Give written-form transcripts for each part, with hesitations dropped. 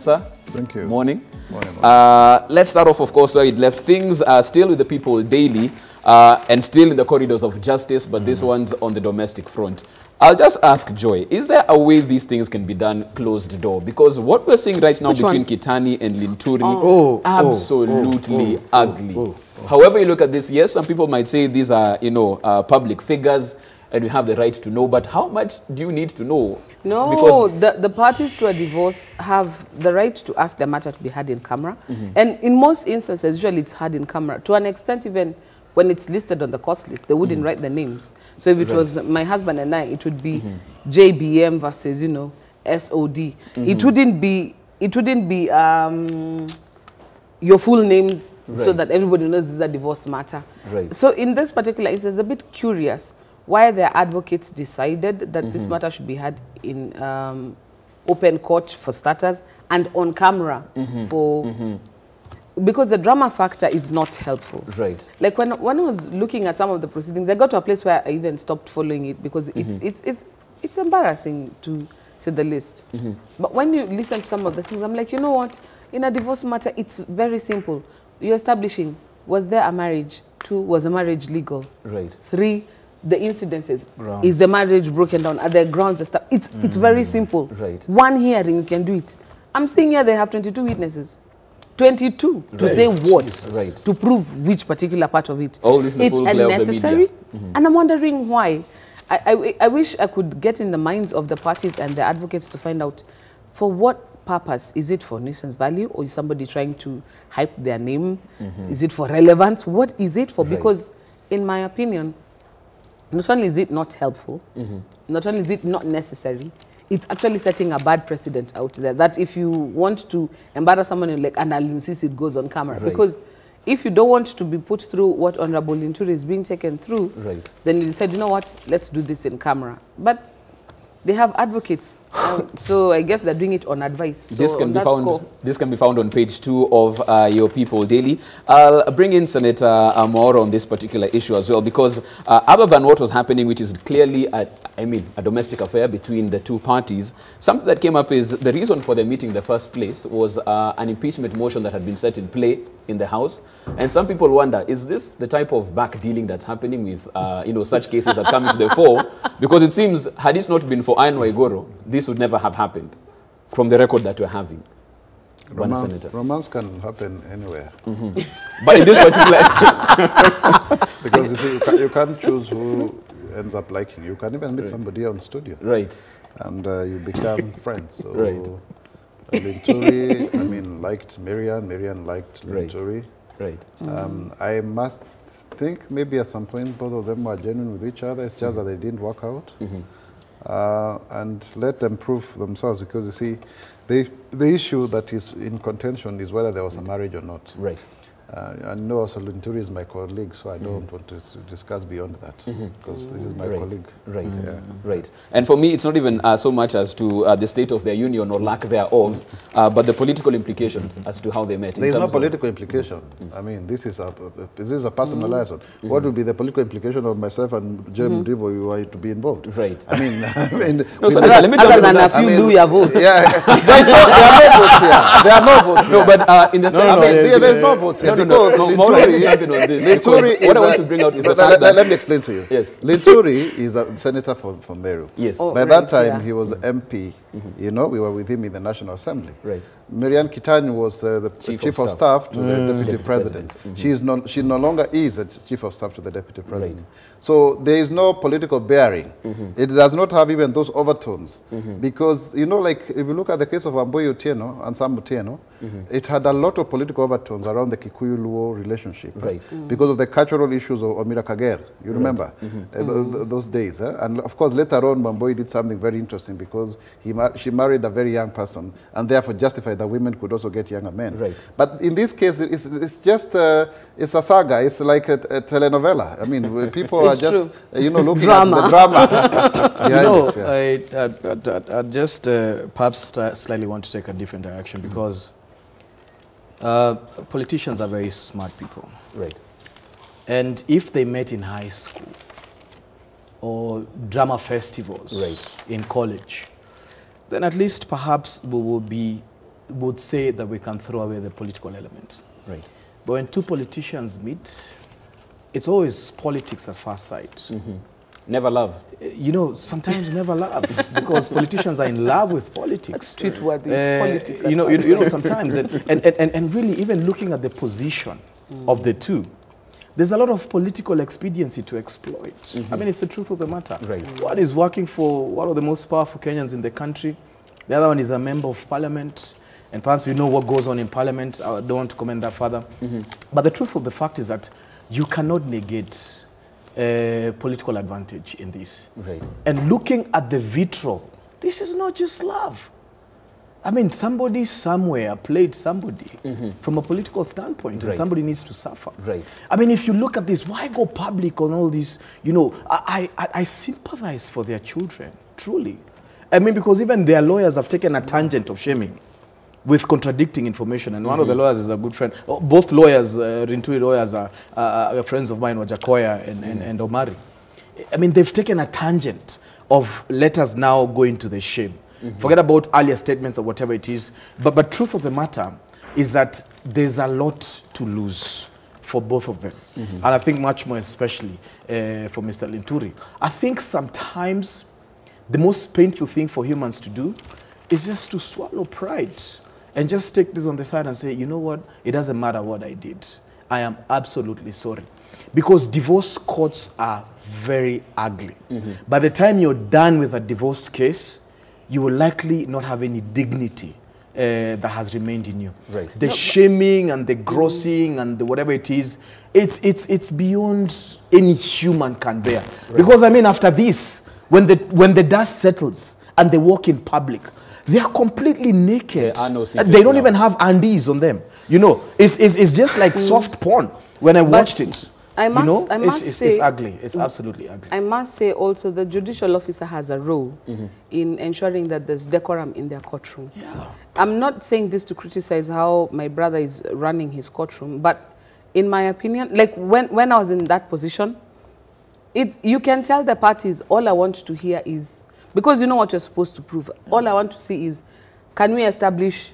sir. Thank you. Morning. Morning. Let's start off, of course, where it left. Things are still with the people daily and still in the corridors of justice, but this one's on the domestic front. I'll just ask Joy, is there a way these things can be done closed door? Because what we're seeing right now between Kaitany and Linturi, absolutely ugly. However you look at this, yes, some people might say these are, public figures and we have the right to know, but how much do you need to know? No, because the parties to a divorce have the right to ask their matter to be heard in camera. And in most instances, usually it's heard in camera. To an extent, even when it's listed on the cost list, they wouldn't write the names. So if it was my husband and I, it would be JBM versus, SOD. It wouldn't be your full names so that everybody knows this is a divorce matter. So in this particular instance, it's a bit curious why their advocates decided that this matter should be had in open court for starters and on camera for... Because the drama factor is not helpful. Like when I was looking at some of the proceedings, I got to a place where I even stopped following it because it's embarrassing to say the least. But when you listen to some of the things, I'm like, you know what? In a divorce matter, it's very simple. You're establishing, was there a marriage? 2, was the marriage legal? 3, the incidences. Is the marriage broken down? Are there grounds and stuff? It's very simple. 1 hearing, you can do it. I'm seeing here they have 22 witnesses. 22 to say what? To prove which particular part of it. All this in the full glare of the media. It's unnecessary. And I'm wondering why. I wish I could get in the minds of the parties and the advocates to find out for what purpose. Is it for nuisance value, or is somebody trying to hype their name? Is it for relevance? What is it for? Because in my opinion, not only is it not helpful, not only is it not necessary, it's actually setting a bad precedent out there that if you want to embarrass someone, and I'll insist it goes on camera. Because if you don't want to be put through what Honorable Linturi is being taken through, then you decide, you know what, let's do this in camera. But they have advocates, so I guess they're doing it on advice. So this can be found on page 2 of your People Daily. I'll bring in Senator Maura on this particular issue as well, because other than what was happening, which is clearly a domestic affair between the two parties, something that came up is the reason for the meeting in the first place was an impeachment motion that had been set in play in the House. And some people wonder, is this the type of back dealing that's happening with, such cases that come into the fore? Because it seems, had it not been for Anne Waigoro, this would never have happened, from the record that we're having. Romance can happen anywhere. But in this particular... because you can't choose who ends up liking you. You can even meet somebody on studio. And you become friends. So Linturi, liked Marian. Marian liked Linturi. I must think maybe at some point both of them were genuine with each other. It's just that they didn't work out. And let them prove themselves, because you see, the issue that is in contention is whether there was a marriage or not. I know also Linturi is my colleague, so I don't want to discuss beyond that, because this is my colleague. And for me, it's not even so much as to the state of their union or lack thereof, but the political implications as to how they met. There is no political implication. I mean, this is a personal liaison. What would be the political implication of myself and Jem Rivo if we were to be involved? I mean, other than a few lawyer votes. There are no votes here. There are no votes here. No, but in the sense, there's no votes here. Linturi, what I want to bring out is the fact that... Let me explain to you. Linturi is a senator from Meru. By that time, he was MP. We were with him in the National Assembly. Marian Kaitany was the chief of staff to the deputy president. She no longer is a chief of staff to the deputy president. So there is no political bearing. It does not have even those overtones. Because, like, if you look at the case of Amboy Otieno and Sam Otieno, it had a lot of political overtones around the Kikuyu-Luo relationship. Because of the cultural issues of Omira Kager. You remember those days. And of course, later on, Mamboy did something very interesting, because she married a very young person and therefore justified that women could also get younger men. But in this case, it's just it's a saga. It's like a telenovela. I mean, people are just looking at the drama. I just perhaps slightly want to take a different direction, because politicians are very smart people. And if they met in high school or drama festivals in college, then at least perhaps we will be would say that we can throw away the political element. Right. But when two politicians meet, it's always politics at first sight. Never love. You know, sometimes never love, because politicians are in love with politics. Streetworthy, it's politics. You know, sometimes, and really even looking at the position of the two, there's a lot of political expediency to exploit. I mean, it's the truth of the matter. Right. One is working for one of the most powerful Kenyans in the country. The other one is a member of parliament. And perhaps we know what goes on in parliament. I don't want to comment that further. But the truth of the fact is that you cannot negate political advantage in this. Right. And looking at the vitriol, this is not just love. I mean, somebody somewhere played somebody from a political standpoint, and somebody needs to suffer. Right. I mean, if you look at this, why go public on all this? You know, I sympathize for their children, truly. I mean, because even their lawyers have taken a tangent of shaming with contradicting information. And one of the lawyers is a good friend. Both lawyers, Linturi lawyers, are friends of mine, Wajakoya and Omari. I mean, they've taken a tangent of let us now go into the shame. Forget about earlier statements or whatever it is. But truth of the matter is that there's a lot to lose for both of them. And I think much more especially for Mr. Linturi. I think sometimes the most painful thing for humans to do is just to swallow pride and just take this on the side and say, you know what, it doesn't matter what I did. I am absolutely sorry. Because divorce courts are very ugly. By the time you're done with a divorce case, you will likely not have any dignity that has remained in you. Right. The shaming and the grossing and the whatever it is, it's beyond any human can bear. Right. Because I mean, after this, when the dust settles and they walk in public, they are completely naked. They don't even have undies on them. You know, it's just like soft porn when I watched it. I must say, it's ugly. It's absolutely ugly. I must say also the judicial officer has a role in ensuring that there's decorum in their courtroom. Yeah. I'm not saying this to criticize how my brother is running his courtroom, but in my opinion, like when I was in that position, you can tell the parties, all I want to hear is, because you know what you're supposed to prove, all I want to see is, can we establish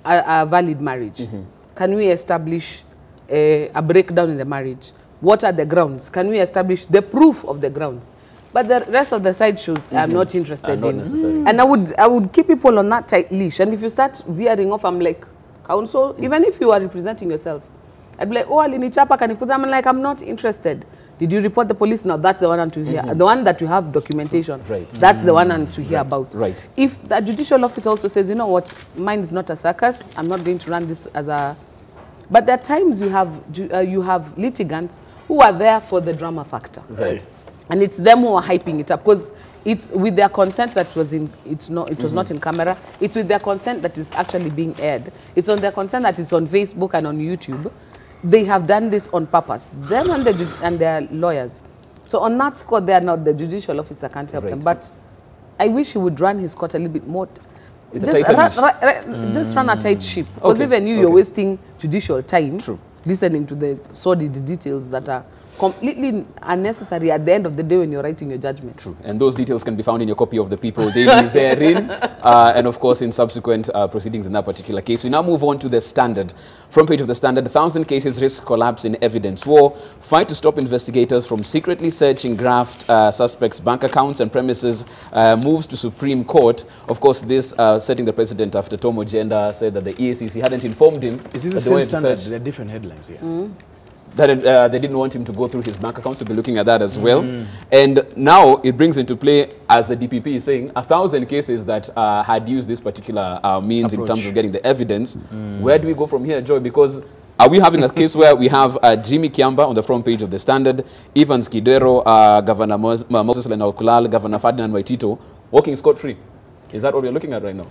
a valid marriage? Can we establish a breakdown in the marriage? What are the grounds? Can we establish the proof of the grounds? But the rest of the side shows I'm not interested in. And I would keep people on that tight leash. And if you start veering off, I'm like, counsel, even if you are representing yourself, I'd be like, oh, Alinichapa, can you put them? I'm like, I'm not interested. Did you report the police? Now that's the one I'm to hear. The one that you have documentation, that's the one I'm to hear about. Right. If the judicial officer also says, you know what, mine is not a circus, I'm not going to run this as a... But there are times you have litigants who are there for the drama factor. Right. And it's them who are hyping it up, because it's with their consent that was in, it was not in camera. It's with their consent that is actually being aired. It's on their consent that is on Facebook and on YouTube. They have done this on purpose, them and their lawyers. So on that score, they are not, the judicial officer can't help them. But I wish he would run his court a little bit more. Just run a tight ship. Because even you're wasting judicial time listening to the sordid details that are completely unnecessary at the end of the day when you're writing your judgment. True. And those details can be found in your copy of the People Daily therein, and of course in subsequent proceedings in that particular case. We now move on to the Standard. Front page of the Standard: 1,000 cases risk collapse in evidence war. Fight to stop investigators from secretly searching graft suspects' bank accounts and premises moves to Supreme Court. Of course, this setting the precedent after Tom Ojenda said that the EACC hadn't informed him. Is this the same Standard? There are different headlines here. That they didn't want him to go through his bank accounts, to be looking at that as well. And now it brings into play, as the DPP is saying, 1,000 cases that had used this particular means in terms of getting the evidence. Where do we go from here, Joy? Because are we having a case where we have Jimmy Kiamba on the front page of the Standard, Evans Kidero, Governor Moses Lenal-Kulal, Governor Ferdinand Waitito, walking scot-free? Is that what we're looking at right now?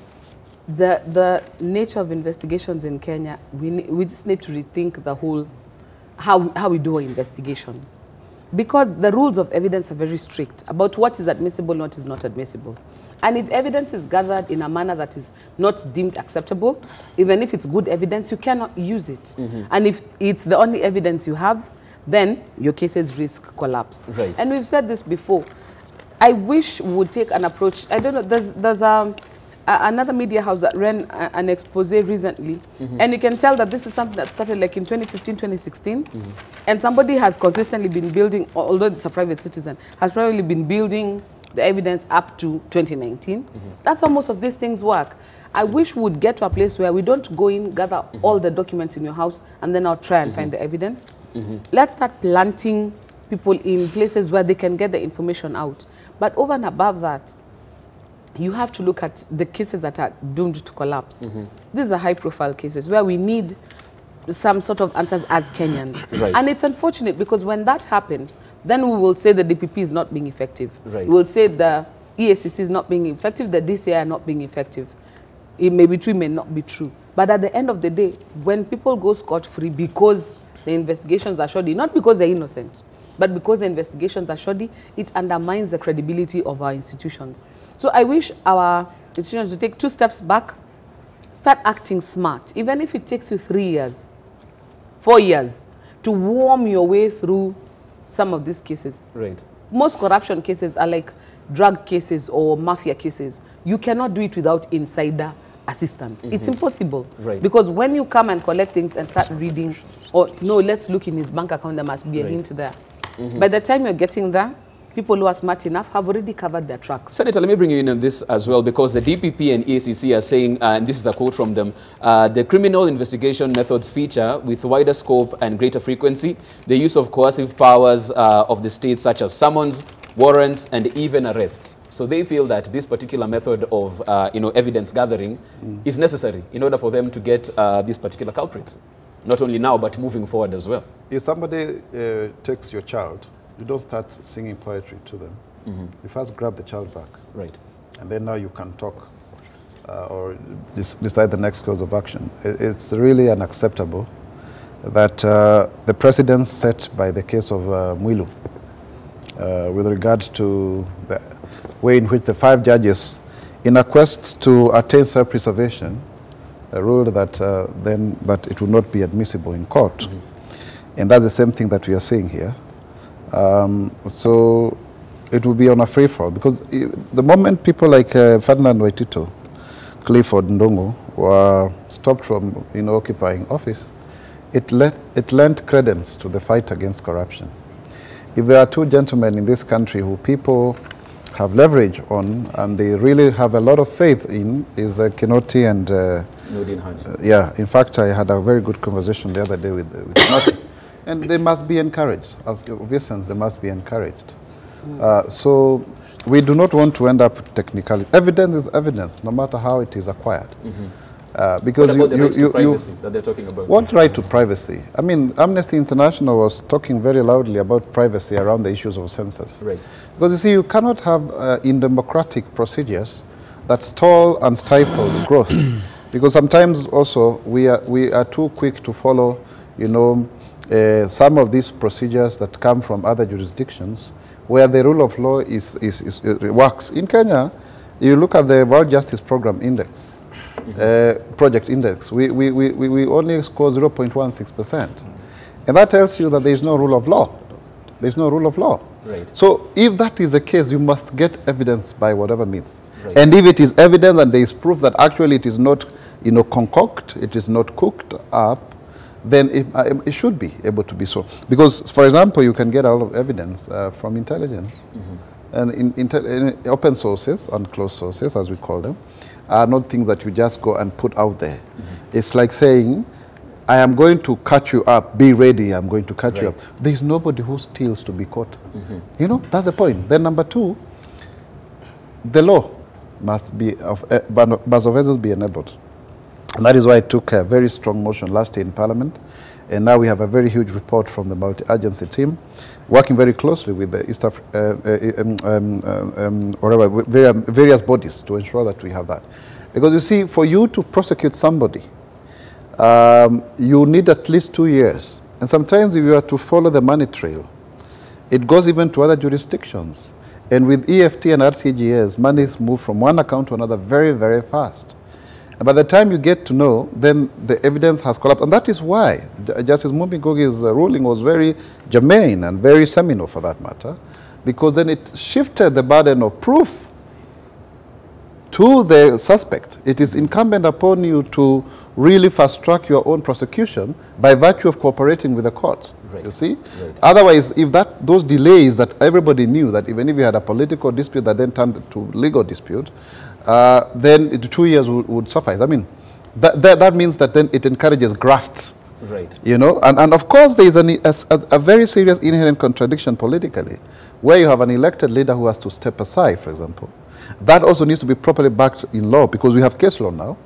The nature of investigations in Kenya, we just need to rethink the whole how we do our investigations, because the rules of evidence are very strict about what is admissible and what is not admissible. And if evidence is gathered in a manner that is not deemed acceptable, even if it's good evidence, you cannot use it. And if it's the only evidence you have, then your cases risk collapse. Right. And we've said this before. I wish we would take an approach. I don't know, another media house that ran an expose recently, and you can tell that this is something that started like in 2015, 2016, and somebody has consistently been building, although it's a private citizen, has probably been building the evidence up to 2019. That's how most of these things work. I wish we would get to a place where we don't go in, gather all the documents in your house, and then I'll try and find the evidence. Let's start planting people in places where they can get the information out. But over and above that, you have to look at the cases that are doomed to collapse. These are high-profile cases where we need some sort of answers as Kenyans. And it's unfortunate because when that happens, then we will say the DPP is not being effective. We will say the EACC is not being effective, the DCI are not being effective. It may be true, it may not be true. But at the end of the day, when people go scot-free because the investigations are shoddy, not because they're innocent, but because the investigations are shoddy, it undermines the credibility of our institutions. So I wish our institutions to take 2 steps back, start acting smart, even if it takes you 3 years, 4 years, to worm your way through some of these cases. Most corruption cases are like drug cases or mafia cases. You cannot do it without insider assistance. It's impossible. Because when you come and collect things and start reading, or no, let's look in his bank account, there must be a hint there. By the time you're getting there, people who are smart enough have already covered their tracks. Senator, let me bring you in on this as well, because the DPP and EACC are saying, and this is a quote from them, the criminal investigation methods feature with wider scope and greater frequency the use of coercive powers of the state, such as summons, warrants, and even arrest. So they feel that this particular method of evidence gathering is necessary in order for them to get these particular culprits, not only now, but moving forward as well. If somebody takes your child, you don't start singing poetry to them. You first grab the child back. And then now you can talk or decide the next course of action. It's really unacceptable that the precedents set by the case of Mwilu with regard to the way in which the 5 judges, in a quest to attain self-preservation, ruled that that it would not be admissible in court. And that's the same thing that we are seeing here. So it will be on a free-for-all, because the moment people like Ferdinand Waitito, Clifford Ndongo were stopped from occupying office, it lent credence to the fight against corruption. If there are 2 gentlemen in this country who people have leverage on and they really have a lot of faith in, is Kinoti and yeah, in fact, I had a very good conversation the other day with Kinoti. And they must be encouraged. As Evictions, they must be encouraged. So we do not want to end up technically. Evidence is evidence, no matter how it is acquired. Because what about the right to privacy that they're talking about? What right to privacy? I mean, Amnesty International was talking very loudly about privacy around the issues of census. Because you see, you cannot have in democratic procedures that stall and stifle the growth. Because sometimes also we are too quick to follow, some of these procedures that come from other jurisdictions where the rule of law works. In Kenya, you look at the World Justice Program Index, project index, we only score 0.16%. And that tells you that there is no rule of law. There is no rule of law. So if that is the case, you must get evidence by whatever means. And if it is evidence and there is proof that actually it is not concoct, it is not cooked up, then it should be able to be so. Because, for example, you can get a lot of evidence from intelligence. And in open sources and closed sources, as we call them, are not things that you just go and put out there. It's like saying, I am going to catch you up, be ready, I'm going to catch you up. There is nobody who steals to be caught. That's the point. Then number 2, the law must be be enabled. And that is why I took a very strong motion last year in Parliament. And now we have a very huge report from the multi-agency team, working very closely with the various bodies to ensure that we have that. Because you see, for you to prosecute somebody, you need at least 2 years. And sometimes if you are to follow the money trail, it goes even to other jurisdictions. And with EFT and RTGS, monies move from one account to another very, very fast. And by the time you get to know, then the evidence has collapsed. And that is why Justice Mumbi-Ngugi's ruling was very germane and very seminal for that matter, because then it shifted the burden of proof to the suspect, it is incumbent upon you to really fast-track your own prosecution by virtue of cooperating with the courts. Right. You see? Right. Otherwise, if those delays that everybody knew, that even if you had a political dispute that then turned to legal dispute, then 2 years would suffice. I mean, that means that then it encourages grafts. Right. You know, and of course there is a very serious inherent contradiction politically, where you have an elected leader who has to step aside, for example. That also needs to be properly backed in law, because we have case law now.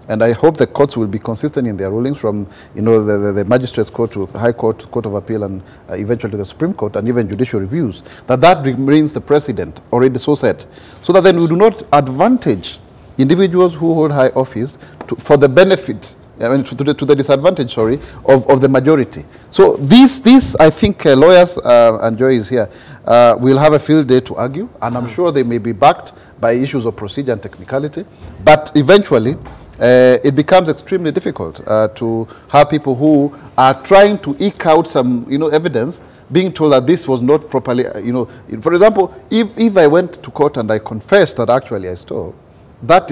And I hope the courts will be consistent in their rulings, from, you know, the Magistrates Court to the High Court, Court of Appeal, and eventually to the Supreme Court, and even judicial reviews, that remains the precedent already so set, so that then we do not advantage individuals who hold high office for the benefit, I mean, to the disadvantage, sorry, of the majority. So these I think lawyers, and Joy is here, will have a field day to argue, and I'm sure they may be backed by issues of procedure and technicality, but eventually it becomes extremely difficult to have people who are trying to eke out some, you know, evidence, being told that this was not properly, you know. For example, if I went to court and I confessed that actually I stole, that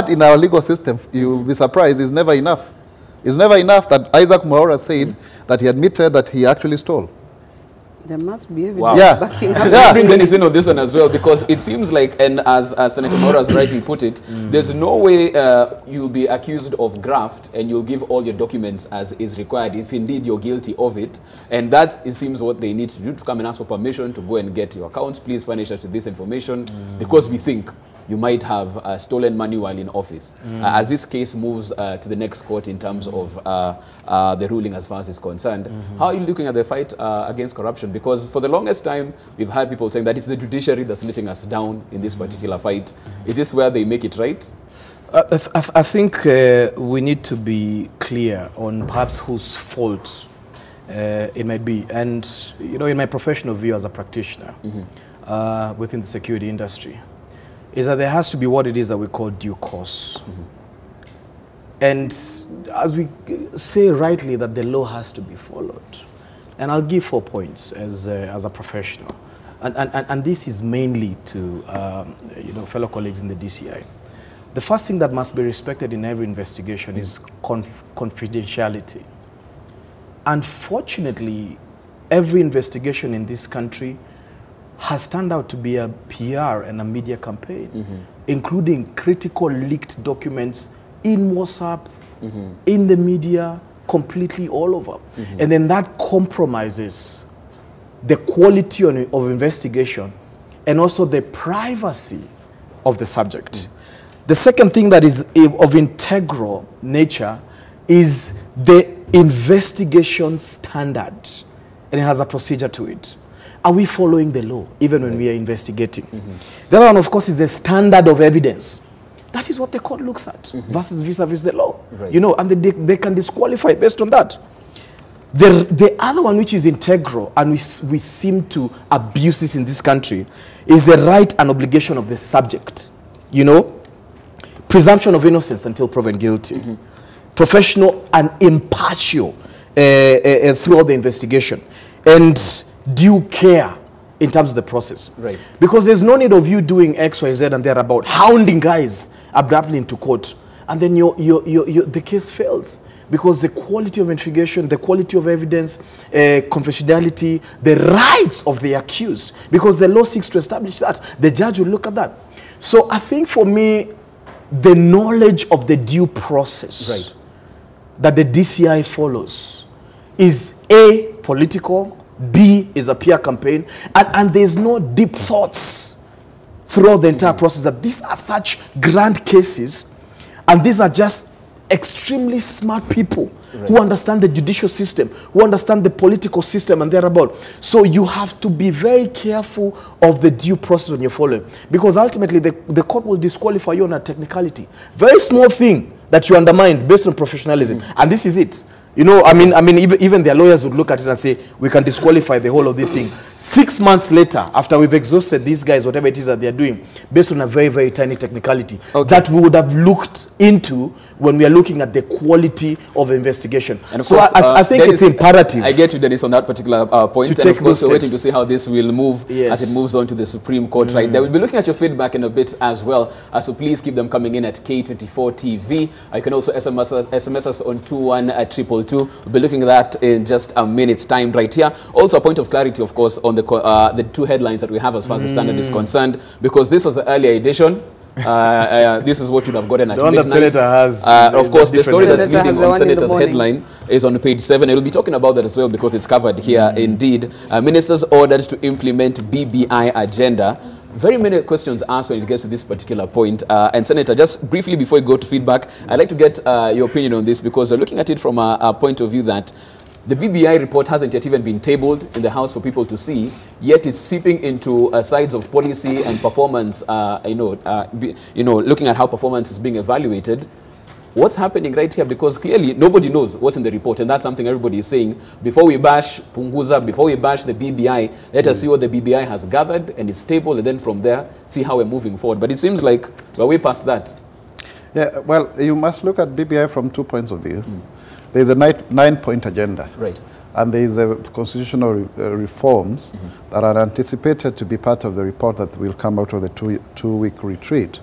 in our legal system, you will be surprised, is never enough. It's never enough that Isaac Mwaura said that he admitted that he actually stole. There must be evidence. Wow. Backing up. Yeah. Bring Dennis in on this one as well, because it seems like, and as Senator Mwaura has rightly put it, there's no way you'll be accused of graft and you'll give all your documents as is required if indeed you're guilty of it. And that, it seems, what they need to do, to come and ask for permission to go and get your accounts. Please furnish us with this information, because we think you might have stolen money while in office. As this case moves to the next court in terms of the ruling as far as is concerned, how are you looking at the fight against corruption? Because for the longest time, we've had people saying that it's the judiciary that's letting us down in this particular fight. Is this where they make it right? I think we need to be clear on perhaps whose fault it might be. And, you know, in my professional view as a practitioner within the security industry, is that there has to be what it is that we call due course. And as we say rightly, that the law has to be followed. And I'll give 4 points as a professional. And this is mainly to you know, fellow colleagues in the DCI. The first thing that must be respected in every investigation is confidentiality. Unfortunately, every investigation in this country has turned out to be a PR and a media campaign, including critical leaked documents in WhatsApp, in the media, completely all over. And then that compromises the quality of investigation and also the privacy of the subject. The second thing that is of integral nature is the investigation standard, and it has a procedure to it. Are we following the law, even when we are investigating? The other one, of course, is the standard of evidence. That is what the court looks at, versus vis-a-vis the law. You know, and they can disqualify based on that. The other one, which is integral, and we seem to abuse this in this country, is the right and obligation of the subject. You know, presumption of innocence until proven guilty. Professional and impartial throughout the investigation. And due care in terms of the process. Because there's no need of you doing X, Y, Z and thereabout, hounding guys abruptly into court, and then the case fails. Because the quality of investigation, the quality of evidence, confidentiality, the rights of the accused, because the law seeks to establish that, the judge will look at that. So I think for me, the knowledge of the due process that the DCI follows is A, political, B, is a PR campaign, and there's no deep thoughts throughout the entire process that these are such grand cases, and these are just extremely smart people who understand the judicial system, who understand the political system and thereabout. So you have to be very careful of the due process when you're following, because ultimately the court will disqualify you on a technicality. Very small thing that you undermine based on professionalism, and this is it. You know, I mean, even their lawyers would look at it and say, we can disqualify the whole of this thing 6 months later, after we've exhausted these guys, whatever it is that they're doing, based on a very, very tiny technicality, that we would have looked into when we are looking at the quality of investigation. And of course, I think Dennis, it's imperative. I get you, Dennis, on that particular point. And of course, we're waiting to see how this will move as it moves on to the Supreme Court. Right, they will be looking at your feedback in a bit as well. So please keep them coming in at K24 TV. You can also SMS us on 21222. We'll be looking at that in just a minute's time right here. Also, a point of clarity, of course, on the two headlines that we have as far as the Standard is concerned, because this was the earlier edition. This is what you'd have gotten at midnight. Senator has, of course, the story that's leading on Senator's headline is on page 7. We'll be talking about that as well because it's covered here. Indeed, ministers ordered to implement BBI agenda. Very many questions asked when it gets to this particular point. And Senator, just briefly before we go to feedback, I'd like to get your opinion on this because we're looking at it from a point of view that the BBI report hasn't yet even been tabled in the House for people to see, yet it's seeping into sides of policy and performance, looking at how performance is being evaluated. What's happening right here? Because clearly nobody knows what's in the report, and that's something everybody is saying. Before we bash Punguza, before we bash the BBI, let us see what the BBI has gathered and it's tabled, and then from there, see how we're moving forward. But it seems like we're way past that. Yeah, well, you must look at BBI from 2 points of view. There's a 9-point agenda. Right. And there is a constitutional reforms that are anticipated to be part of the report that will come out of the two-week retreat.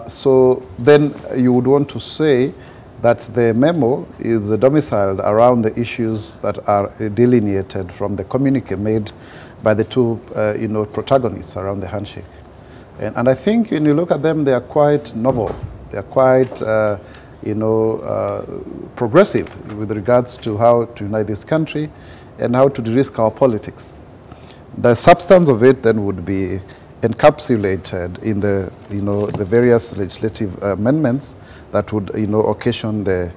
So then you would want to say that the memo is domiciled around the issues that are delineated from the communique made by the two protagonists around the handshake. And I think when you look at them, they are quite novel. They are quite progressive with regards to how to unite this country and how to de-risk our politics. The substance of it then would be encapsulated in the, the various legislative amendments that would, occasion the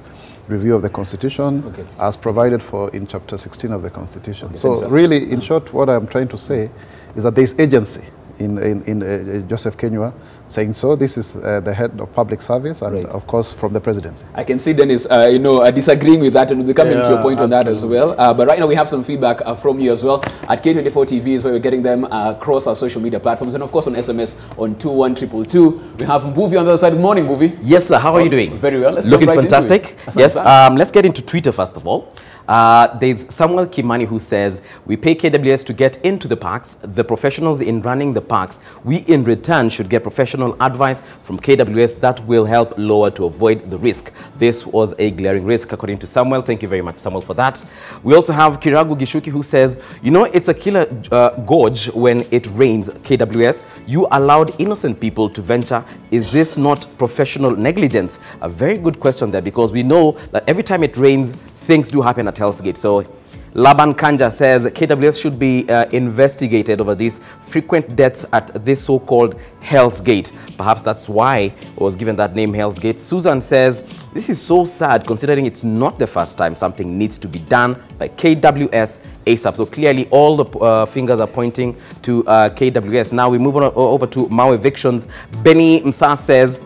review of the Constitution as provided for in Chapter 16 of the Constitution. So really, in short, what I'm trying to say is that there is agency in Joseph Kenywa saying so. This is the head of public service and of course from the presidency. I can see Dennis disagreeing with that, and we'll be coming to your point on that as well. But right now we have some feedback from you as well. At K24 TV is where we're getting them across our social media platforms, and of course on SMS on 21222. We have Mbuvi on the other side. Good morning, Mbuvi. Yes, sir. How are you doing? Very well. Let's looking fantastic. Yes. Let's get into Twitter first of all. There's Samuel Kimani who says, we pay KWS to get into the parks, the professionals in running the parks. We in return should get professional advice from KWS that will help lower to avoid the risk. This was a glaring risk according to Samuel. Thank you very much, Samuel, for that. We also have Kiragu Gishuki who says, it's a killer gorge when it rains. KWS, you allowed innocent people to venture. Is this not professional negligence? A very good question there, because we know that every time it rains, things do happen at Hell's Gate. So Laban Kanja says KWS should be investigated over these frequent deaths at this so-called Hell's Gate. Perhaps that's why it was given that name, Hell's Gate. Susan says, this is so sad considering it's not the first time. Something needs to be done by KWS ASAP. So clearly all the fingers are pointing to KWS. Now we move on over to Maui Evictions. Benny Msa says,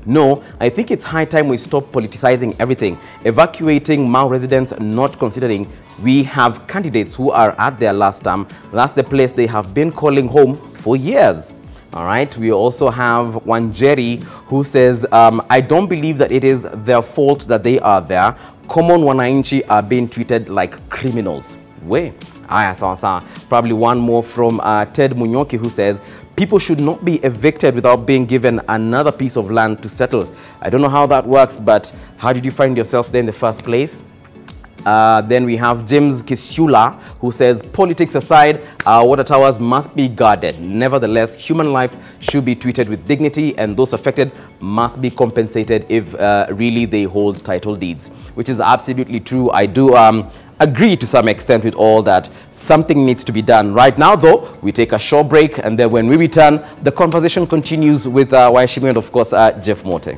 no, I think it's high time we stop politicizing everything, evacuating Mau residents, not considering we have candidates who are at their last term. That's the place they have been calling home for years. All right, we also have Wanjeri who says, I don't believe that it is their fault that they are there. Common Wanainchi are being treated like criminals. Way. Probably one more from Ted Munyoki who says, people should not be evicted without being given another piece of land to settle. I don't know how that works, but how did you find yourself there in the first place? Then we have James Kisula who says, politics aside, our water towers must be guarded. Nevertheless, human life should be treated with dignity, and those affected must be compensated if really they hold title deeds, which is absolutely true. I do agree to some extent with all that. Something needs to be done. Right now, though, we take a short break, and then when we return, the conversation continues with Waishimi and, of course, Jeff Mote.